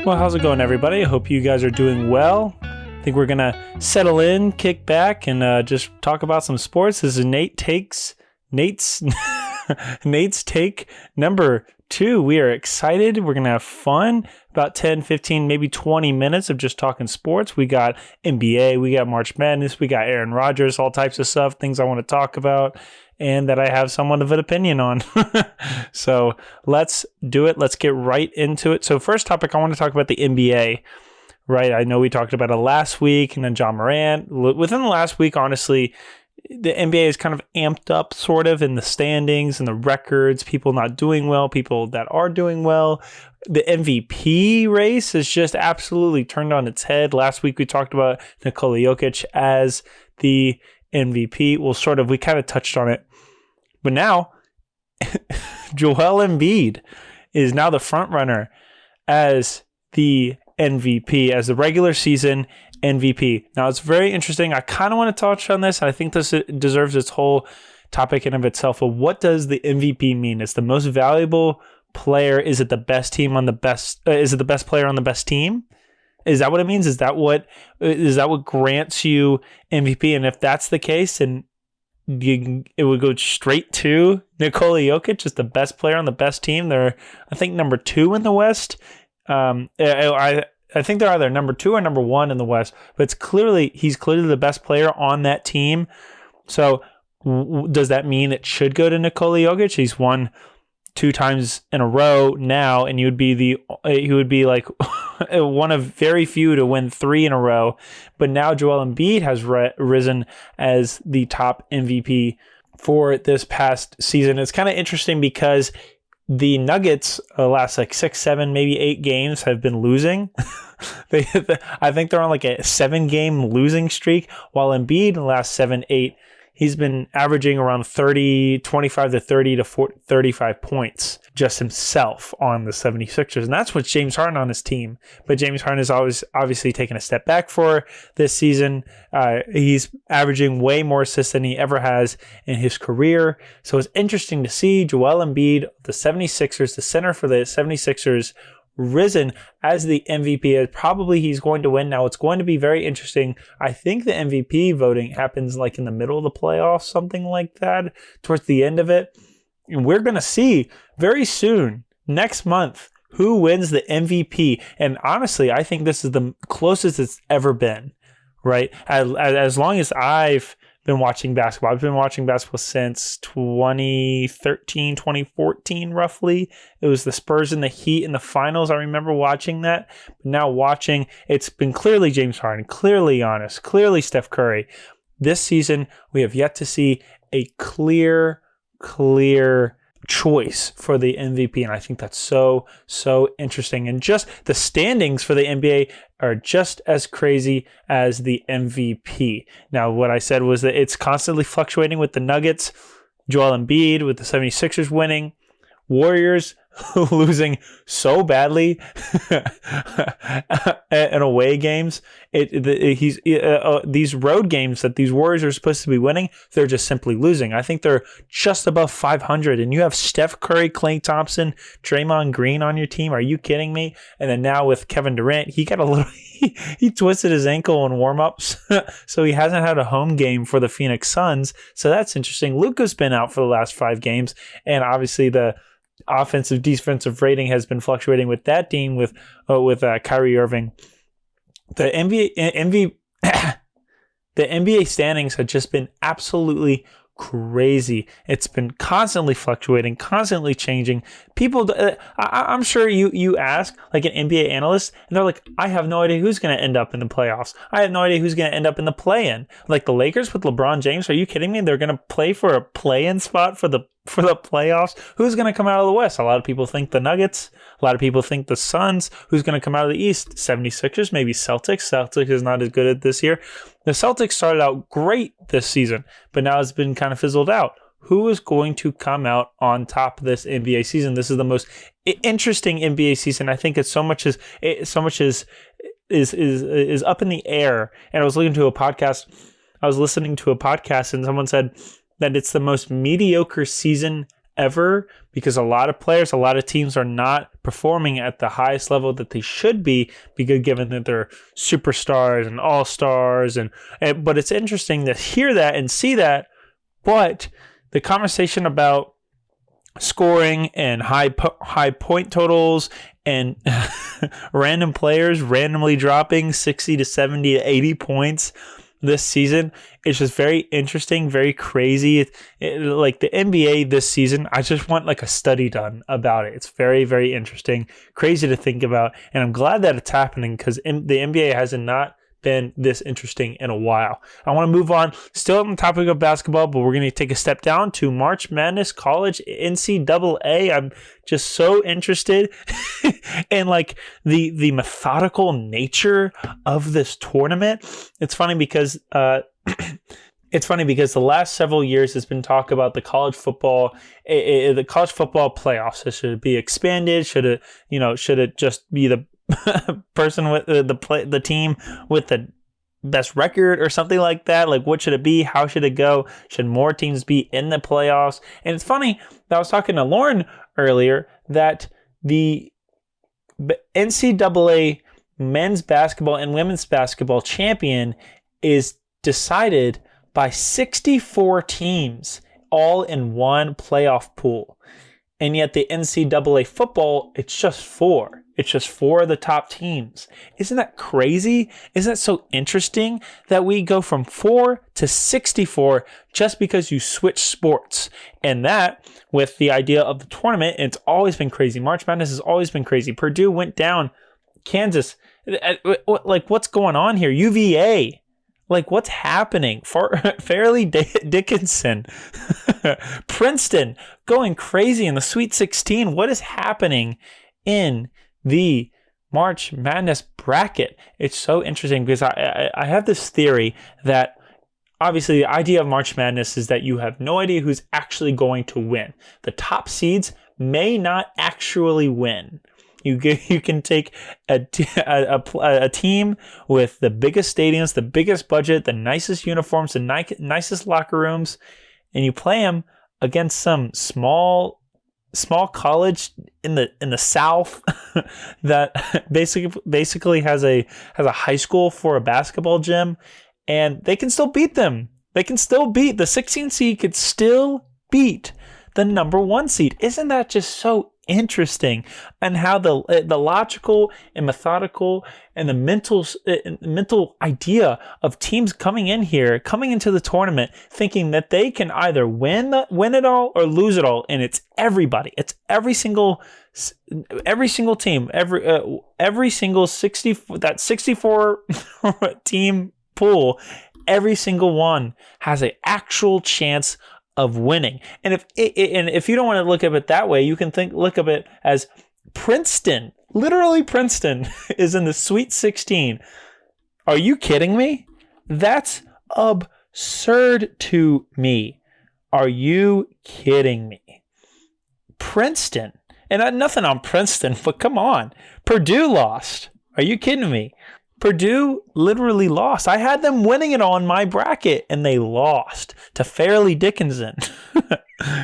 Well, how's it going, everybody? I hope you guys are doing well. I think we're going to settle in, kick back, and just talk about some sports. This is Nate's take number 2. We are excited. We're going to have fun. About 10, 15, maybe 20 minutes of just talking sports. We got NBA, we got March Madness, we got Aaron Rodgers, all types of stuff, things I want to talk about, and that I have somewhat of an opinion on. So let's do it. Let's get right into it. So first topic, I want to talk about the NBA, right? I know we talked about it last week, and then John Morant. Within the last week, honestly, the NBA is kind of amped up sort of in the standings and the records, people not doing well, people that are doing well. The MVP race is just absolutely turned on its head. Last week we talked about Nikola Jokic as the MVP. Well, we kind of touched on it. But now, Joel Embiid is now the front runner as the MVP, as the regular season MVP. Now, it's very interesting. I kind of want to touch on this. I think this deserves its whole topic in of itself. But what does the MVP mean? It's the most valuable player. Is it the best team on the best? Is it the best player on the best team? Is that what it means? Is that what grants you MVP? And if that's the case, then it would go straight to Nikola Jokic, just the best player on the best team. They're, I think, number 2 in the West. I think they're either number 2 or number 1 in the West, but he's clearly the best player on that team. So does that mean it should go to Nikola Jokic? He's won 2 times in a row now, and he would be like one of very few to win 3 in a row. But now Joel Embiid has risen as the top MVP for this past season. It's kind of interesting because the Nuggets, last 6, 7, maybe 8 games have been losing. I think they're on a 7-game losing streak, while Embiid in the last 7, 8, he's been averaging around 25 to 30 to 35 points just himself on the 76ers. And that's with James Harden on his team. But James Harden has always obviously taken a step back for this season. He's averaging way more assists than he ever has in his career. So it's interesting to see Joel Embiid, the 76ers, the center for the 76ers, risen as the MVP. Probably he's going to win. Now, it's going to be very interesting. I think the MVP voting happens in the middle of the playoffs, something like that, towards the end of it. And we're going to see very soon, next month, who wins the MVP. And honestly, I think this is the closest it's ever been, right? As long as I've been watching basketball. I've been watching basketball since 2013, 2014, roughly. It was the Spurs and the Heat in the finals. I remember watching that. But now it's been clearly James Harden, clearly Giannis, clearly Steph Curry. This season, we have yet to see a clear choice for the MVP, and I think that's so interesting. And just the standings for the NBA are just as crazy as the MVP. Now, what I said was that it's constantly fluctuating with the Nuggets, Joel Embiid with the 76ers winning, Warriors losing so badly in away games. These road games that these Warriors are supposed to be winning, they're just simply losing. I think they're just above 500, and you have Steph Curry, Klay Thompson, Draymond Green on your team. Are you kidding me? And then now with Kevin Durant, he got a little he twisted his ankle in warm-ups, so he hasn't had a home game for the Phoenix Suns. So that's interesting. Luka's been out for the last 5 games, and obviously the offensive defensive rating has been fluctuating with that team with Kyrie Irving. The NBA standings have just been absolutely crazy. It's been constantly fluctuating, constantly changing. People, I'm sure you ask an NBA analyst, and they're like, I have no idea who's going to end up in the playoffs. I have no idea who's going to end up in the play-in. The Lakers with LeBron James, are you kidding me? They're going to play for a play-in spot for the playoffs. Who's going to come out of the West? A lot of people think the Nuggets. A lot of people think the Suns. Who's going to come out of the East? 76ers, maybe Celtics. Celtics is not as good at this year. The Celtics started out great this season, but now it's been kind of fizzled out. Who is going to come out on top of this NBA season? This is the most interesting NBA season. I think it's so much is up in the air. And I was listening to a podcast and someone said that it's the most mediocre season ever because a lot of teams are not performing at the highest level that they should be, because given that they're superstars and all-stars. But it's interesting to hear that and see that. But the conversation about scoring and high point totals and random players randomly dropping 60 to 70 to 80 points this season, it's just very interesting, very crazy. Like the NBA this season, I just want like a study done about it. It's very, very interesting, crazy to think about, and I'm glad that it's happening because the NBA has not been this interesting in a while. I want to move on, still on the topic of basketball, but we're going to take a step down to March Madness, college, NCAA. I'm just so interested in like the methodical nature of this tournament. It's funny because the last several years has been talk about the college football playoffs. It should be expanded. Should it just be the person with the team with the best record or something like that? Like, what should it be? How should it go? Should more teams be in the playoffs? And it's funny that I was talking to Lauren earlier that the NCAA men's basketball and women's basketball champion is decided by 64 teams all in one playoff pool. And yet the NCAA football, it's just 4. It's just 4 of the top teams. Isn't that crazy? Isn't that so interesting that we go from 4 to 64 just because you switch sports? And that, with the idea of the tournament, it's always been crazy. March Madness has always been crazy. Purdue went down. Kansas, like what's going on here? UVA. Like, what's happening? Fairleigh Dickinson. Princeton going crazy in the Sweet 16. What is happening in the March Madness bracket? It's so interesting because I have this theory that obviously the idea of March Madness is that you have no idea who's actually going to win. The top seeds may not actually win. You can take a team with the biggest stadiums, the biggest budget, the nicest uniforms, the nicest locker rooms, and you play them against some small college in the South that basically has a high school for a basketball gym, and they can still beat them. They can still beat the 16 seed. Could still beat the number 1 seed. Isn't that just so interesting? And how the logical and methodical and the mental idea of teams coming into the tournament thinking that they can either win it all or lose it all, and it's everybody. It's every single team, every single 64 team pool. Every single one has an actual chance of winning. And if you don't want to look at it that way, you can look at it as Princeton, literally Princeton, is in the Sweet 16. Are you kidding me? That's absurd to me. Are you kidding me? Princeton, and nothing on Princeton, but come on. Purdue lost. Are you kidding me? Purdue literally lost. I had them winning it all in my bracket, and they lost to Fairleigh Dickinson.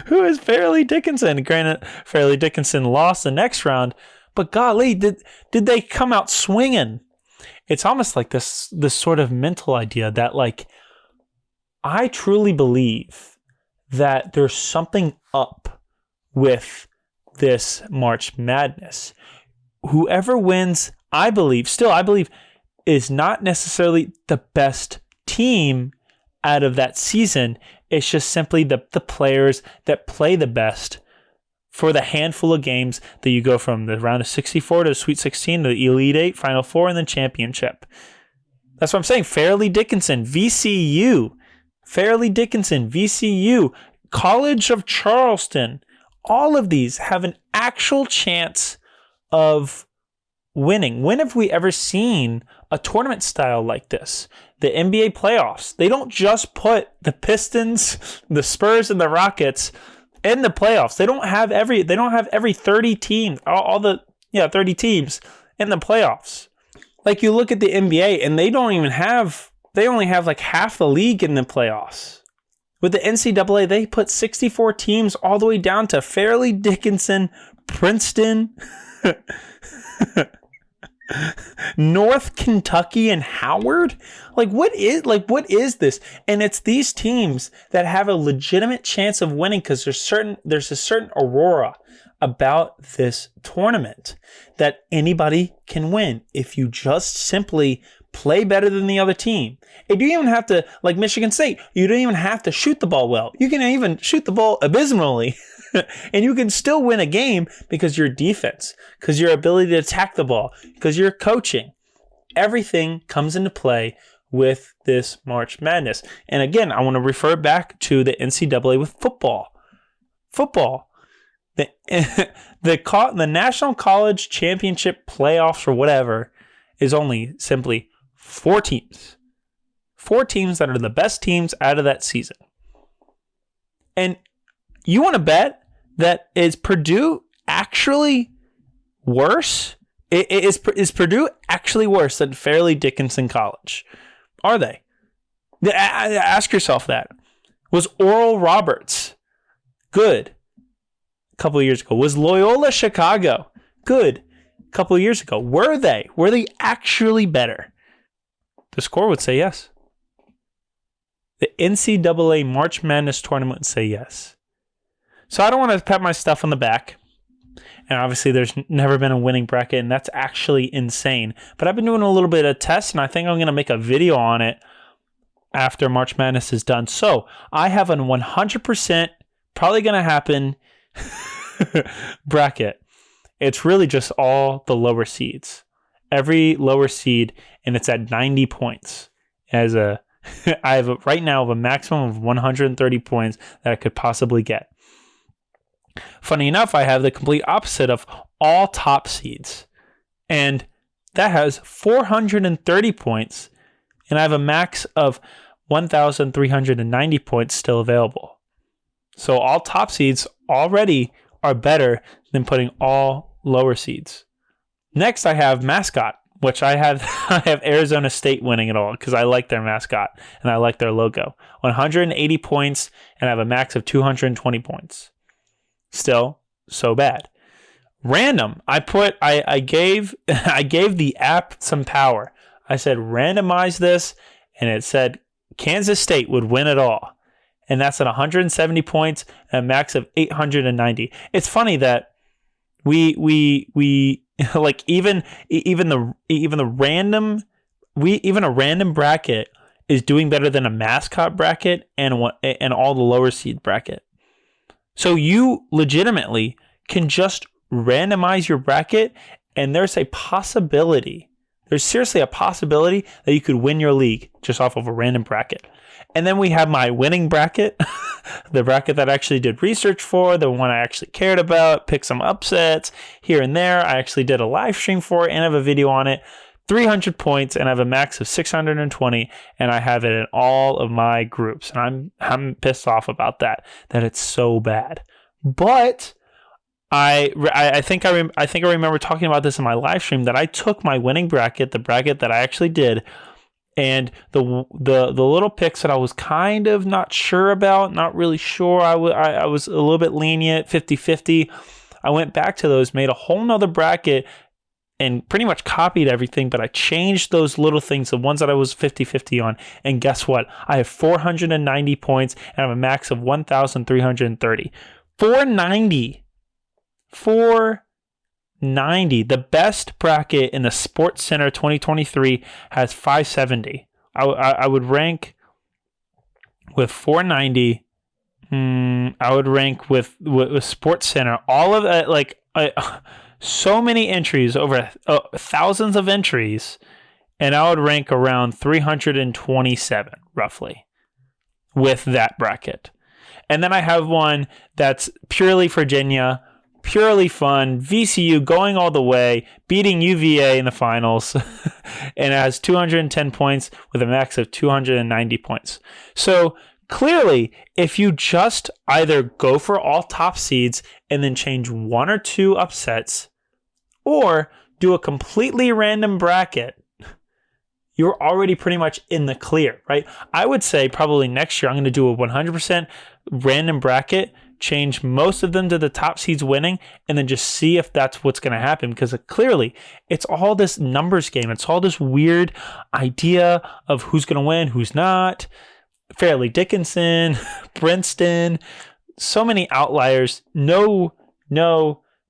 Who is Fairleigh Dickinson? Granted, Fairleigh Dickinson lost the next round, but golly, did they come out swinging? It's almost like this sort of mental idea that, like, I truly believe that there's something up with this March Madness. Whoever wins, I believe, is not necessarily the best team out of that season. It's just simply the players that play the best for the handful of games that you go from the round of 64 to the Sweet 16 to the Elite 8, Final 4, and then championship. That's what I'm saying. Fairleigh Dickinson, VCU. Fairleigh Dickinson, VCU. College of Charleston. All of these have an actual chance of winning. When have we ever seen a tournament style like this? The NBA playoffs. They don't just put the Pistons, the Spurs, and the Rockets in the playoffs. They don't have every 30 teams, 30 teams in the playoffs. Like, you look at the NBA and they only have like half the league in the playoffs. With the NCAA, they put 64 teams all the way down to Fairleigh Dickinson, Princeton, North Kentucky, and Howard. What is this? And it's these teams that have a legitimate chance of winning because there's a certain aurora about this tournament that anybody can win if you just simply play better than the other team. And you don't even have to, like Michigan State, you don't even have to shoot the ball well. You can even shoot the ball abysmally and you can still win a game because your defense, because your ability to attack the ball, because your coaching, everything comes into play with this March Madness. And again, I want to refer back to the NCAA with football. The National College Championship playoffs or whatever is only simply 4 teams. 4 teams that are the best teams out of that season. And you want to bet that is Purdue actually worse? Is Purdue actually worse than Fairleigh Dickinson College? Are they? Ask yourself that. Was Oral Roberts good a couple of years ago? Was Loyola Chicago good a couple of years ago? Were they actually better? The score would say yes. The NCAA March Madness tournament would say yes. So I don't want to pat my stuff on the back. And obviously there's never been a winning bracket, and that's actually insane. But I've been doing a little bit of tests, and I think I'm going to make a video on it after March Madness is done. So I have a 100% probably going to happen bracket. It's really just all the lower seeds. Every lower seed, and it's at 90 points. I have right now a maximum of 130 points that I could possibly get. Funny enough, I have the complete opposite of all top seeds, and that has 430 points, and I have a max of 1,390 points still available. So all top seeds already are better than putting all lower seeds. Next, I have mascot, which I have Arizona State winning it all because I like their mascot and I like their logo. 180 points, and I have a max of 220 points. Still so bad. Random. I gave the app some power. I said randomize this, and it said Kansas State would win it all. And that's at 170 points and a max of 890. It's funny that we like even a random bracket is doing better than a mascot bracket and all the lower seed bracket. So you legitimately can just randomize your bracket, and there's seriously a possibility that you could win your league just off of a random bracket. And then we have my winning bracket, the bracket that I actually did research for, the one I actually cared about, picked some upsets here and there. I actually did a live stream for it and I have a video on it. 300 points, and I have a max of 620, and I have it in all of my groups. And I'm pissed off about that it's so bad. But I think I remember talking about this in my live stream that I took my winning bracket, the bracket that I actually did, and the little picks that I was kind of not sure about, not really sure. I was a little bit lenient, 50-50. I went back to those, made a whole nother bracket, and pretty much copied everything, but I changed those little things, the ones that I was 50-50 on. And guess what? I have 490 points and I have a max of 1,330. 490. The best bracket in the Sports Center 2023 has 570. I would rank with 490. I would rank with Sports Center. All of that, so many entries, over thousands of entries, and I would rank around 327 roughly with that bracket. And then I have one that's purely Virginia, purely fun, VCU going all the way, beating UVA in the finals, and it has 210 points with a max of 290 points. So clearly, if you just either go for all top seeds and then change one or two upsets, or do a completely random bracket, you're already pretty much in the clear, right? I would say probably next year I'm going to do a 100% random bracket, change most of them to the top seeds winning, and then just see if that's what's going to happen. Because clearly, it's all this numbers game. It's all this weird idea of who's going to win, who's not. Fairleigh Dickinson, Princeton, so many outliers. No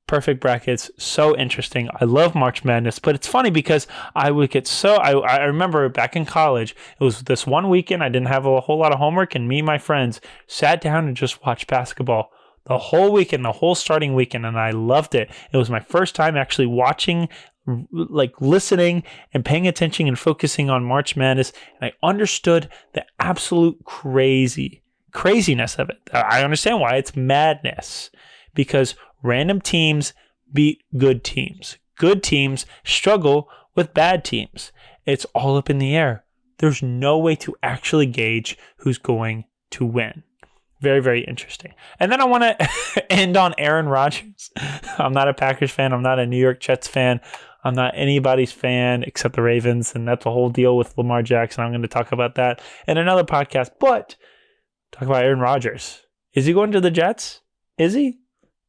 perfect brackets. So interesting. I love March Madness, but it's funny because I would get I remember back in college, it was this one weekend, I didn't have a whole lot of homework, and me and my friends sat down and just watched basketball the whole weekend, the whole starting weekend, and I loved it. It was my first time actually watching, like listening and paying attention and focusing on March Madness, and I understood the absolute craziness of it. I understand why it's madness, because random teams beat good teams. Good teams struggle with bad teams. It's all up in the air. There's no way to actually gauge who's going to win. Very, very interesting. And then I want to end on Aaron Rodgers. I'm not a Packers fan. I'm not a New York Jets fan. I'm not anybody's fan except the Ravens, and that's a whole deal with Lamar Jackson. I'm going to talk about that in another podcast. But talk about Aaron Rodgers. Is he going to the Jets? Is he?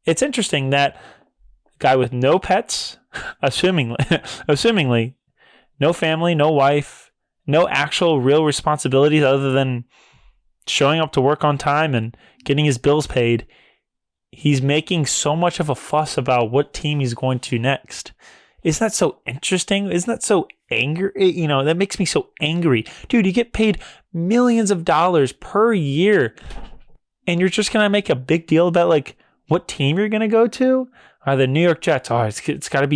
It's interesting that a guy with no pets, assumingly, no family, no wife, no actual real responsibilities other than showing up to work on time and getting his bills paid, he's making so much of a fuss about what team he's going to next. Isn't that so interesting? Isn't that so angry? You know, that makes me so angry. Dude, you get paid millions of dollars per year, and you're just going to make a big deal about like what team you're going to go to? The New York Jets. Oh, it's got to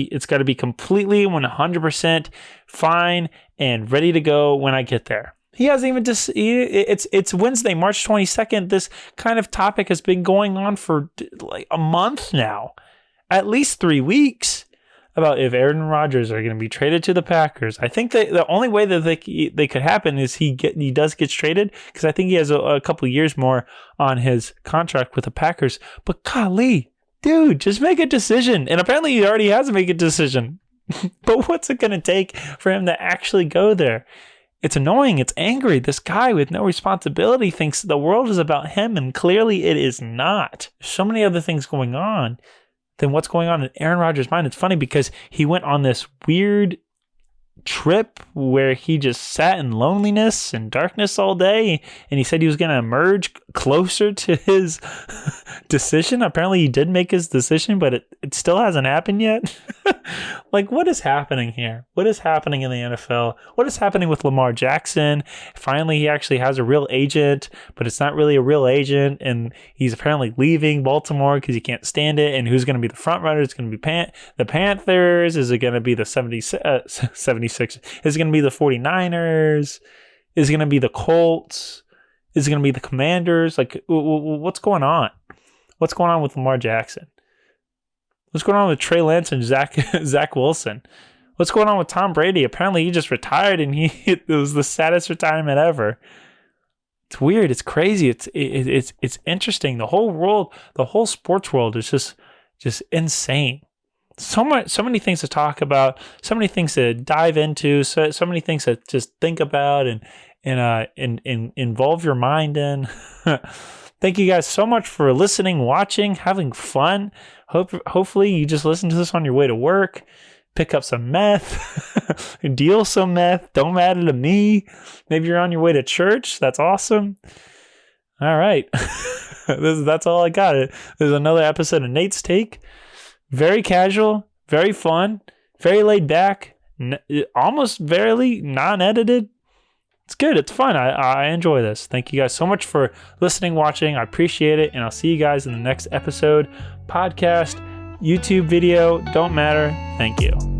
be completely 100% fine and ready to go when I get there. He hasn't even it's Wednesday, March 22nd. This kind of topic has been going on for like a month now, at least 3 weeks, about if Aaron Rodgers are going to be traded to the Packers. I think that the only way that they could happen is he does get traded, because I think he has a couple years more on his contract with the Packers. But golly, dude, just make a decision. And apparently he already has to make a decision. But what's it going to take for him to actually go there? It's annoying. It's angry. This guy with no responsibility thinks the world is about him, and clearly it is not. There's so many other things going on than what's going on in Aaron Rodgers' mind. It's funny because he went on this weird trip where he just sat in loneliness and darkness all day, and he said he was going to emerge closer to his decision. Apparently he did make his decision, but it still hasn't happened yet. Like, what is happening here? What is happening in the NFL? What is happening with Lamar Jackson? Finally, he actually has a real agent, but it's not really a real agent, and he's apparently leaving Baltimore because he can't stand it. And who's going to be the front runner? It's going to be the Panthers. Is it going to be the 76? Is it going to be the 49ers? Is it going to be the Colts? Is it going to be the Commanders? Like, what's going on? What's going on with Lamar Jackson? What's going on with Trey Lance and Zach Wilson? What's going on with Tom Brady? Apparently he just retired, and it was the saddest retirement ever. It's weird. It's crazy. It's interesting. The whole world, the whole sports world is just insane. So many things to talk about, so many things to dive into, so many things to just think about and involve your mind in. Thank you guys so much for listening, watching, having fun. Hopefully you just listen to this on your way to work, pick up some meth, deal some meth. Don't matter to me. Maybe you're on your way to church. That's awesome. All right. That's all I got. There's another episode of Nate's Take. Very casual, very fun, very laid back, almost barely non-edited. It's good. It's fun. I enjoy this. Thank you guys so much for listening, watching. I appreciate it. And I'll see you guys in the next episode, podcast, YouTube video. Don't matter. Thank you.